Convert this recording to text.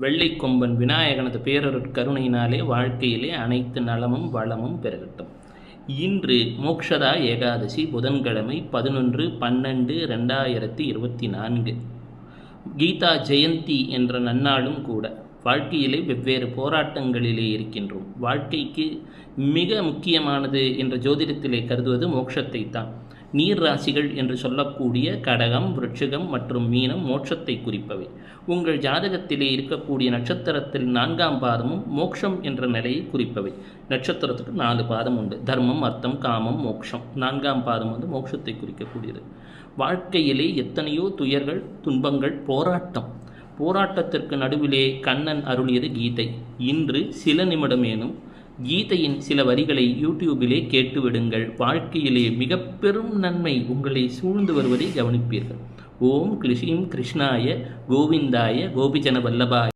வெள்ளைக்கொம்பன் விநாயகனது பேரருட்கருணையினாலே வாழ்க்கையிலே அனைத்து நலமும் வளமும் பெருகட்டும். இன்று மோக்ஷதா ஏகாதசி, புதன்கிழமை 11/12/2024. கீதா ஜெயந்தி என்ற நன்னாளும் கூட. வாழ்க்கையிலே வெவ்வேறு போராட்டங்களிலே இருக்கின்றோம். வாழ்க்கைக்கு மிக முக்கியமானது என்ற ஜோதிடத்திலே கருதுவது மோட்சத்தை தான். நீர் ராசிகள் என்று சொல்லக்கூடிய கடகம், விருட்சிகம் மற்றும் மீனம் மோட்சத்தை குறிப்பவை. உங்கள் ஜாதகத்திலே இருக்கக்கூடிய நட்சத்திரத்தில் 4ஆம் பாதமும் மோட்சம் என்ற நிலையை குறிப்பவை. நட்சத்திரத்துக்கு 4 பாதம் உண்டு. தர்மம், அர்த்தம், காமம், மோட்சம். 4ஆம் பாதம் மோட்சத்தை குறிக்கக்கூடியது. வாழ்க்கையிலே எத்தனையோ துயர்கள், துன்பங்கள், போராட்டத்திற்கு நடுவிலே கண்ணன் அருளியது கீதை. இன்று சில நிமிடமேனும் கீதையின் சில வரிகளை யூடியூபிலே கேட்டுவிடுங்கள். வாழ்க்கையிலே மிக பெரும் நன்மை உங்களை சூழ்ந்து வருவதை கவனிப்பீர்கள். ஓம் கிருஷ்ணாய கோவிந்தாய கோபிஜன வல்லபாய